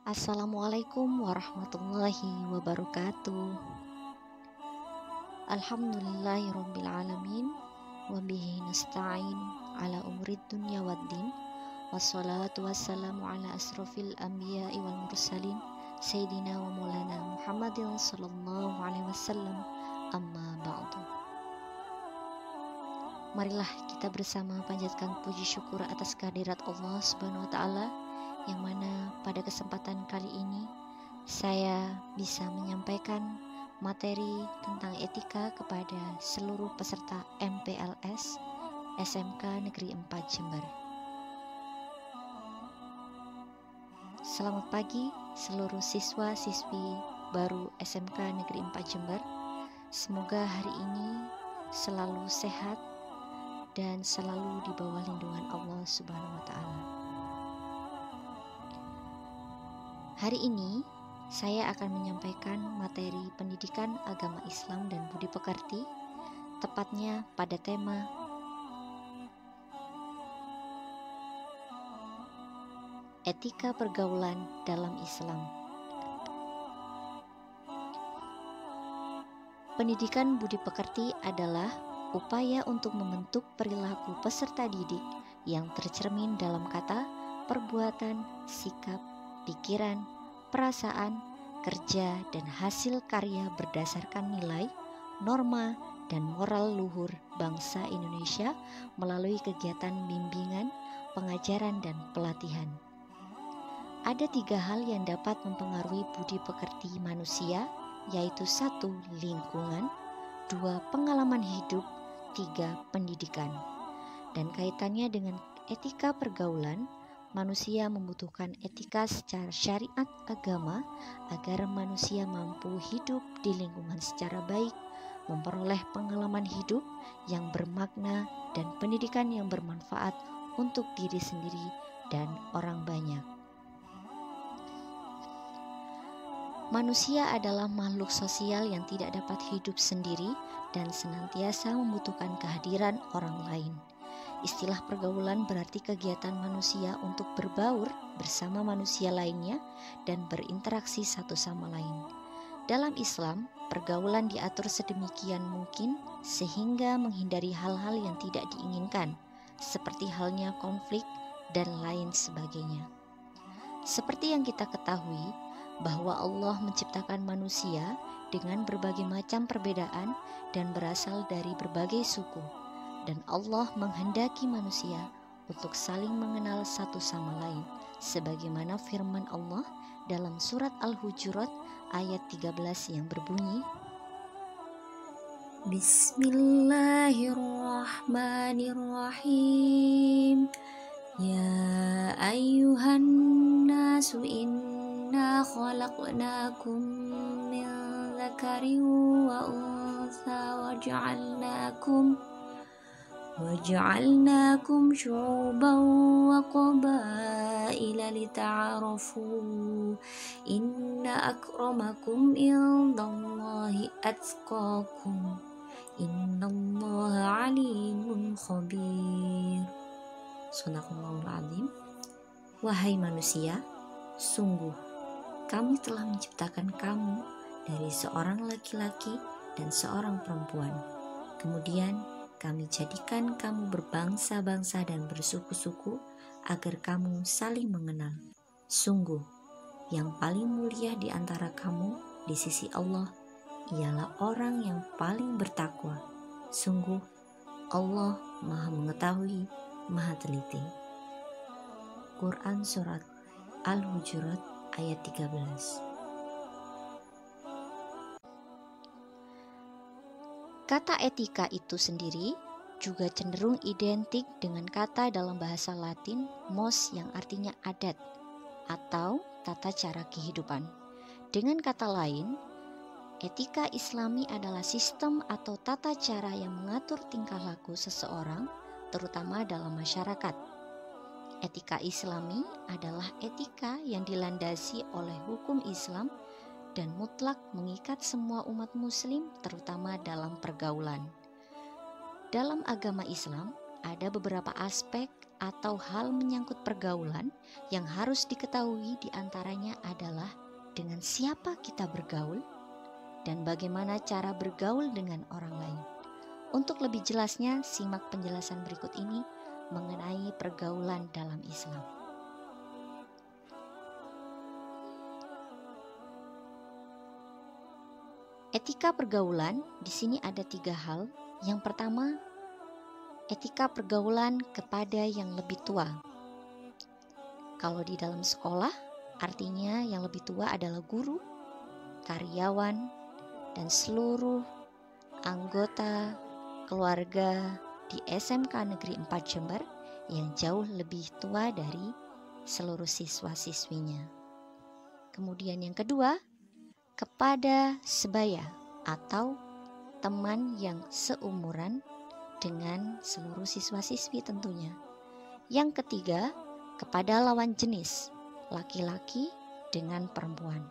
Assalamualaikum warahmatullahi wabarakatuh. Alhamdulillahirabbil alamin wa bihi nasta'in ala umurid dunya waddin. Wassalatu wassalamu ala asrofil anbiya'i wal mursalin sayyidina wa maulana Muhammadin sallallahu alaihi wasallam. Amma ba'du. Marilah kita bersama panjatkan puji syukur atas kehadirat Allah Subhanahu wa taala, yang mana pada kesempatan kali ini saya bisa menyampaikan materi tentang etika kepada seluruh peserta MPLS SMK Negeri 4 Jember. Selamat pagi seluruh siswa-siswi baru SMK Negeri 4 Jember. Semoga hari ini selalu sehat dan selalu di bawah lindungan Allah Subhanahu wa taala. Hari ini saya akan menyampaikan materi pendidikan agama Islam dan budi pekerti, tepatnya pada tema etika pergaulan dalam Islam. Pendidikan budi pekerti adalah upaya untuk membentuk perilaku peserta didik yang tercermin dalam kata, perbuatan, sikap, pikiran, perasaan, kerja, dan hasil karya berdasarkan nilai, norma, dan moral luhur bangsa Indonesia melalui kegiatan bimbingan, pengajaran, dan pelatihan. Ada 3 hal yang dapat mempengaruhi budi pekerti manusia, yaitu 1. Lingkungan, 2. Pengalaman hidup, 3. Pendidikan. Dan kaitannya dengan etika pergaulan, manusia membutuhkan etika secara syariat agama agar manusia mampu hidup di lingkungan secara baik, memperoleh pengalaman hidup yang bermakna dan pendidikan yang bermanfaat untuk diri sendiri dan orang banyak. Manusia adalah makhluk sosial yang tidak dapat hidup sendiri dan senantiasa membutuhkan kehadiran orang lain. Istilah pergaulan berarti kegiatan manusia untuk berbaur bersama manusia lainnya dan berinteraksi satu sama lain. Dalam Islam, pergaulan diatur sedemikian mungkin sehingga menghindari hal-hal yang tidak diinginkan, seperti halnya konflik dan lain sebagainya. Seperti yang kita ketahui, bahwa Allah menciptakan manusia dengan berbagai macam perbedaan dan berasal dari berbagai suku, dan Allah menghendaki manusia untuk saling mengenal satu sama lain, sebagaimana firman Allah dalam surat Al-Hujurat ayat 13 yang berbunyi, Bismillahirrahmanirrahim. Ya ayyuhan nasu inna khalaqnakum min dzakarin wa untha waja'alnakum syu'uban wa qabaila lita'arafu inna akramakum indallahi atqakum innallaha alimun khabir. Shadaqallahul azim. Wahai manusia, sungguh kami telah menciptakan kamu dari seorang laki-laki dan seorang perempuan. Kemudian kami jadikan kamu berbangsa-bangsa dan bersuku-suku agar kamu saling mengenal. Sungguh, yang paling mulia di antara kamu di sisi Allah ialah orang yang paling bertakwa. Sungguh, Allah Maha Mengetahui, Maha Teliti. Quran Surat Al-Hujurat ayat 13. Kata etika itu sendiri juga cenderung identik dengan kata dalam bahasa Latin mos yang artinya adat atau tata cara kehidupan. Dengan kata lain, etika Islami adalah sistem atau tata cara yang mengatur tingkah laku seseorang, terutama dalam masyarakat. Etika Islami adalah etika yang dilandasi oleh hukum Islam dan mutlak mengikat semua umat muslim, terutama dalam pergaulan. Dalam agama Islam ada beberapa aspek atau hal menyangkut pergaulan yang harus diketahui. Di antaranya adalah dengan siapa kita bergaul dan bagaimana cara bergaul dengan orang lain. Untuk lebih jelasnya, simak penjelasan berikut ini mengenai pergaulan dalam Islam. Etika pergaulan di sini ada 3 hal. Yang pertama, etika pergaulan kepada yang lebih tua. Kalau di dalam sekolah, artinya yang lebih tua adalah guru, karyawan, dan seluruh anggota keluarga di SMK Negeri 4 Jember yang jauh lebih tua dari seluruh siswa-siswinya. Kemudian yang kedua, kepada sebaya atau teman yang seumuran dengan seluruh siswa-siswi tentunya. Yang ketiga, kepada lawan jenis, laki-laki dengan perempuan.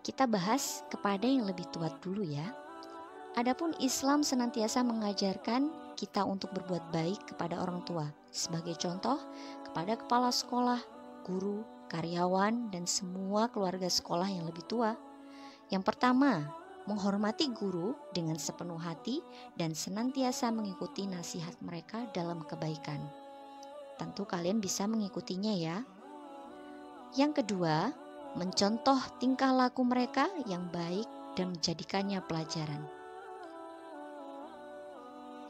Kita bahas kepada yang lebih tua dulu ya. Adapun Islam senantiasa mengajarkan kita untuk berbuat baik kepada orang tua. Sebagai contoh, kepada kepala sekolah, guru, karyawan, dan semua keluarga sekolah yang lebih tua. Yang pertama, menghormati guru dengan sepenuh hati dan senantiasa mengikuti nasihat mereka dalam kebaikan. Tentu kalian bisa mengikutinya ya. Yang kedua, mencontoh tingkah laku mereka yang baik dan menjadikannya pelajaran.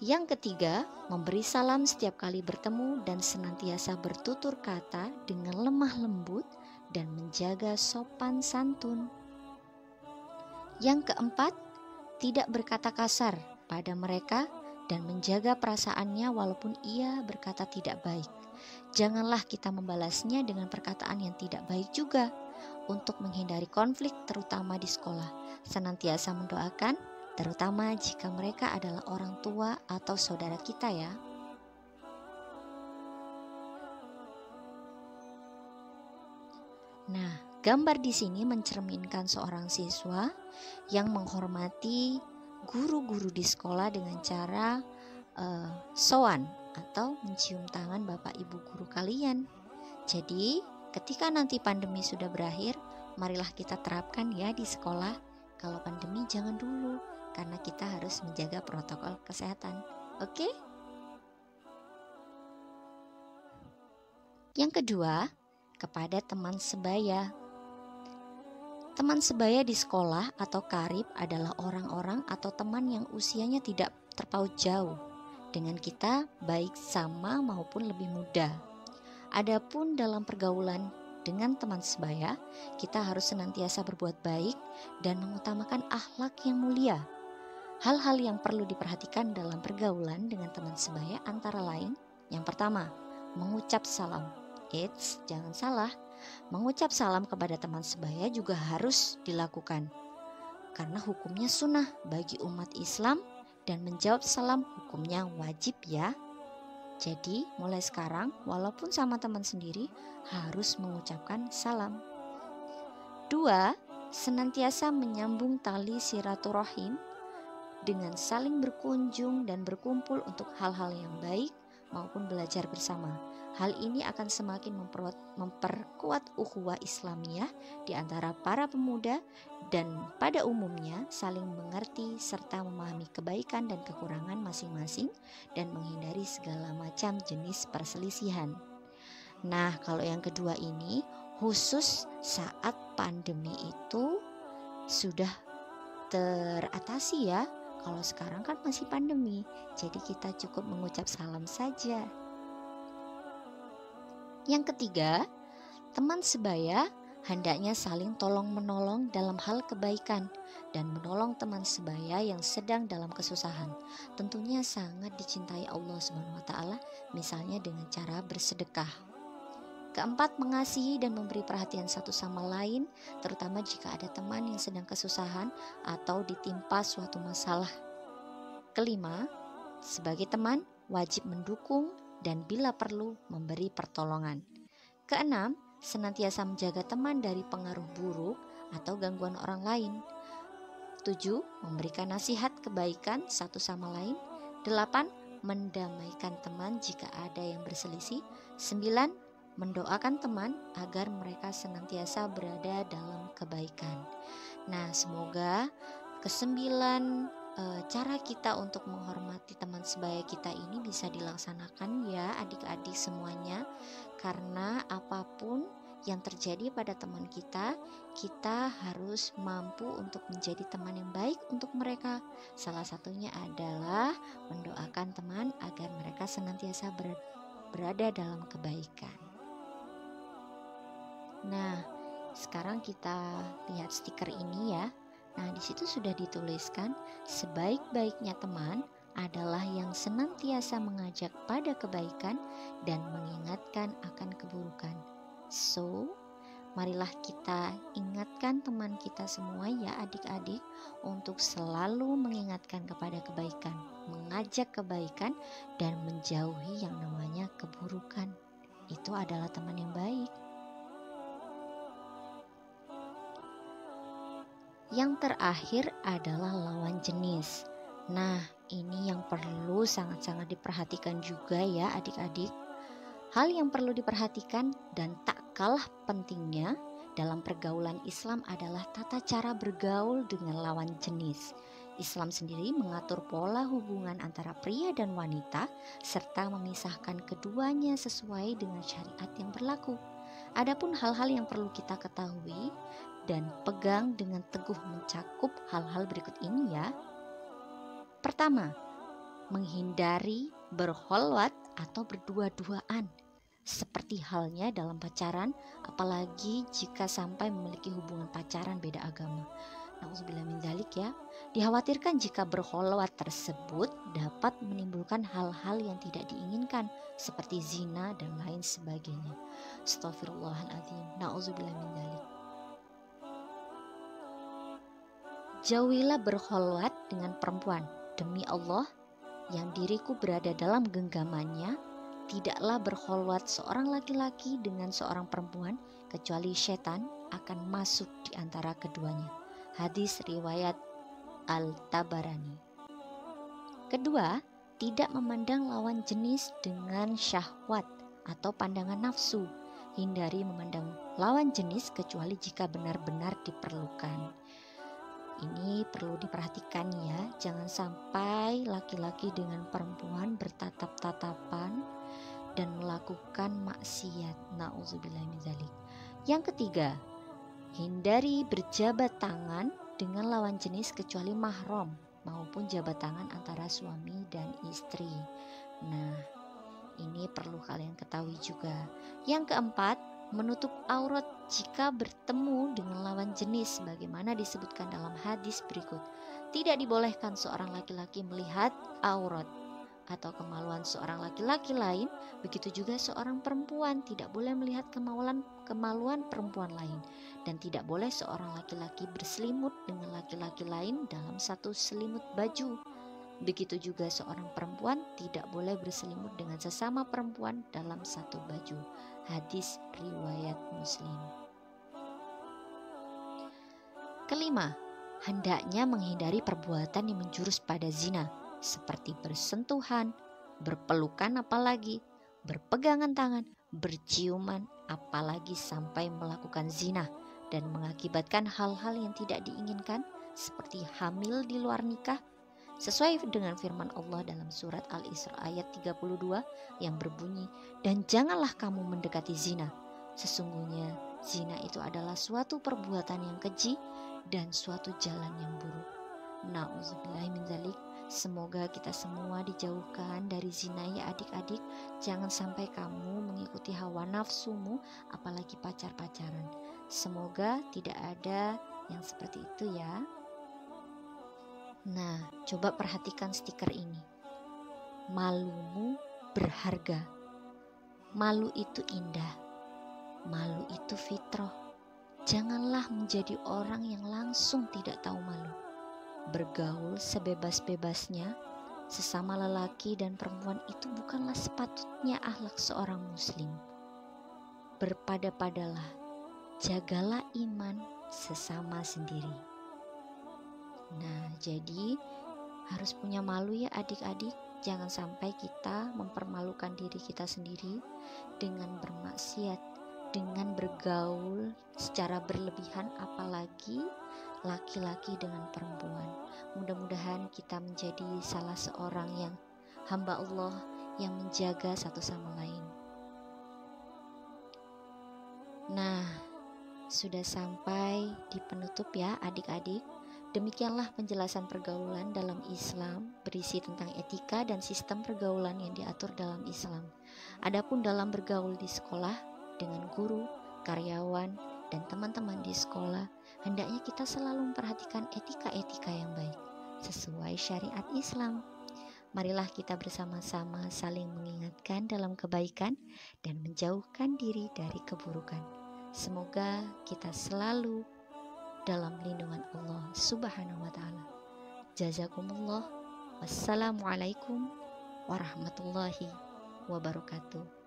Yang ketiga, memberi salam setiap kali bertemu dan senantiasa bertutur kata dengan lemah lembut dan menjaga sopan santun. Yang keempat, tidak berkata kasar pada mereka dan menjaga perasaannya walaupun ia berkata tidak baik. Janganlah kita membalasnya dengan perkataan yang tidak baik juga. Untuk menghindari konflik terutama di sekolah, senantiasa mendoakan, terutama jika mereka adalah orang tua atau saudara kita ya. Nah, gambar di sini mencerminkan seorang siswa yang menghormati guru-guru di sekolah dengan cara sowan atau mencium tangan bapak ibu guru kalian. Jadi, ketika nanti pandemi sudah berakhir, marilah kita terapkan ya di sekolah. Kalau pandemi jangan dulu, karena kita harus menjaga protokol kesehatan. Oke? Yang kedua, kepada teman sebaya. Teman sebaya di sekolah atau karib adalah orang-orang atau teman yang usianya tidak terpaut jauh dengan kita, baik sama maupun lebih muda. Adapun dalam pergaulan dengan teman sebaya, kita harus senantiasa berbuat baik dan mengutamakan akhlak yang mulia. Hal-hal yang perlu diperhatikan dalam pergaulan dengan teman sebaya antara lain, yang pertama, mengucap salam. Eits, jangan salah, mengucap salam kepada teman sebaya juga harus dilakukan, karena hukumnya sunnah bagi umat Islam dan menjawab salam hukumnya wajib ya. Jadi mulai sekarang walaupun sama teman sendiri harus mengucapkan salam. 2. Senantiasa menyambung tali silaturahim dengan saling berkunjung dan berkumpul untuk hal-hal yang baik maupun belajar bersama. Hal ini akan semakin memperkuat ukhuwah Islamiyah di antara para pemuda dan pada umumnya saling mengerti serta memahami kebaikan dan kekurangan masing-masing dan menghindari segala macam jenis perselisihan. Nah, kalau yang kedua ini khusus saat pandemi itu sudah teratasi ya. Kalau sekarang kan masih pandemi, jadi kita cukup mengucap salam saja. Yang ketiga, teman sebaya hendaknya saling tolong-menolong dalam hal kebaikan dan menolong teman sebaya yang sedang dalam kesusahan. Tentunya sangat dicintai Allah Subhanahu wa taala, misalnya dengan cara bersedekah. Keempat, mengasihi dan memberi perhatian satu sama lain, terutama jika ada teman yang sedang kesusahan atau ditimpa suatu masalah. Kelima, sebagai teman wajib mendukung dan bila perlu memberi pertolongan. Keenam, senantiasa menjaga teman dari pengaruh buruk atau gangguan orang lain. 7. Memberikan nasihat kebaikan satu sama lain. 8. Mendamaikan teman jika ada yang berselisih. 9. Mendoakan teman agar mereka senantiasa berada dalam kebaikan. Nah, semoga kesembilan cara kita untuk menghormati teman sebaya kita ini bisa dilaksanakan ya adik-adik semuanya. Karena apapun yang terjadi pada teman kita, kita harus mampu untuk menjadi teman yang baik untuk mereka. Salah satunya adalah mendoakan teman agar mereka senantiasa berada dalam kebaikan. Nah, sekarang kita lihat stiker ini ya. Nah, di situ sudah dituliskan, sebaik-baiknya teman adalah yang senantiasa mengajak pada kebaikan dan mengingatkan akan keburukan. So, marilah kita ingatkan teman kita semua ya adik-adik untuk selalu mengingatkan kepada kebaikan, mengajak kebaikan dan menjauhi yang namanya keburukan. Itu adalah teman yang baik. Yang terakhir adalah lawan jenis. Nah, ini yang perlu sangat-sangat diperhatikan juga ya adik-adik. Hal yang perlu diperhatikan dan tak kalah pentingnya dalam pergaulan Islam adalah tata cara bergaul dengan lawan jenis. Islam sendiri mengatur pola hubungan antara pria dan wanita serta memisahkan keduanya sesuai dengan syariat yang berlaku. Adapun hal-hal yang perlu kita ketahui dan pegang dengan teguh mencakup hal-hal berikut ini ya. Pertama, menghindari berkholwat atau berdua-duaan. Seperti halnya dalam pacaran, apalagi jika sampai memiliki hubungan pacaran beda agama. Nauzubillah min dzalik ya. Dikhawatirkan jika berkholwat tersebut dapat menimbulkan hal-hal yang tidak diinginkan seperti zina dan lain sebagainya. Astaghfirullahaladzim. Nauzubillah min dzalik. Jauhilah berkholwat dengan perempuan. Demi Allah, yang diriku berada dalam genggamannya, tidaklah berkholwat seorang laki-laki dengan seorang perempuan, kecuali setan akan masuk di antara keduanya. Hadis riwayat Al-Tabarani. Kedua, tidak memandang lawan jenis dengan syahwat atau pandangan nafsu. Hindari memandang lawan jenis kecuali jika benar-benar diperlukan. Ini perlu diperhatikan ya, jangan sampai laki-laki dengan perempuan bertatap-tatapan dan melakukan maksiat. Nauzubillah min dzalik. Yang ketiga, hindari berjabat tangan dengan lawan jenis kecuali mahram maupun jabat tangan antara suami dan istri. Nah, ini perlu kalian ketahui juga. Yang keempat, menutup aurat jika bertemu dengan lawan jenis sebagaimana disebutkan dalam hadis berikut. Tidak dibolehkan seorang laki-laki melihat aurat atau kemaluan seorang laki-laki lain, begitu juga seorang perempuan tidak boleh melihat kemaluan perempuan lain, dan tidak boleh seorang laki-laki berselimut dengan laki-laki lain dalam satu selimut baju. Begitu juga seorang perempuan tidak boleh berselimut dengan sesama perempuan dalam satu baju. Hadis riwayat Muslim. Kelima, hendaknya menghindari perbuatan yang menjurus pada zina, seperti bersentuhan, berpelukan apalagi, berpegangan tangan, berciuman apalagi sampai melakukan zina dan mengakibatkan hal-hal yang tidak diinginkan seperti hamil di luar nikah, sesuai dengan firman Allah dalam surat Al-Isra ayat 32 yang berbunyi, dan janganlah kamu mendekati zina. Sesungguhnya zina itu adalah suatu perbuatan yang keji dan suatu jalan yang buruk. Nauzubillah min dzalik. Semoga kita semua dijauhkan dari zina ya adik-adik. Jangan sampai kamu mengikuti hawa nafsumu apalagi pacar-pacaran. Semoga tidak ada yang seperti itu ya. Nah, coba perhatikan stiker ini. Malumu berharga. Malu itu indah. Malu itu fitrah. Janganlah menjadi orang yang langsung tidak tahu malu. Bergaul sebebas-bebasnya sesama lelaki dan perempuan itu bukanlah sepatutnya akhlak seorang muslim. Berpada-padalah, jagalah iman sesama sendiri. Nah, jadi harus punya malu ya adik-adik. Jangan sampai kita mempermalukan diri kita sendiri dengan bermaksiat, dengan bergaul secara berlebihan, apalagi laki-laki dengan perempuan. Mudah-mudahan kita menjadi salah seorang yang hamba Allah yang menjaga satu sama lain. Nah, sudah sampai di penutup ya adik-adik. Demikianlah penjelasan pergaulan dalam Islam, berisi tentang etika dan sistem pergaulan yang diatur dalam Islam. Adapun dalam bergaul di sekolah dengan guru, karyawan, dan teman-teman di sekolah, hendaknya kita selalu memperhatikan etika-etika yang baik sesuai syariat Islam. Marilah kita bersama-sama saling mengingatkan dalam kebaikan dan menjauhkan diri dari keburukan. Semoga kita selalu dalam lindungan Allah Subhanahu wa Ta'ala. Jazakumullah. Wassalamualaikum warahmatullahi wabarakatuh.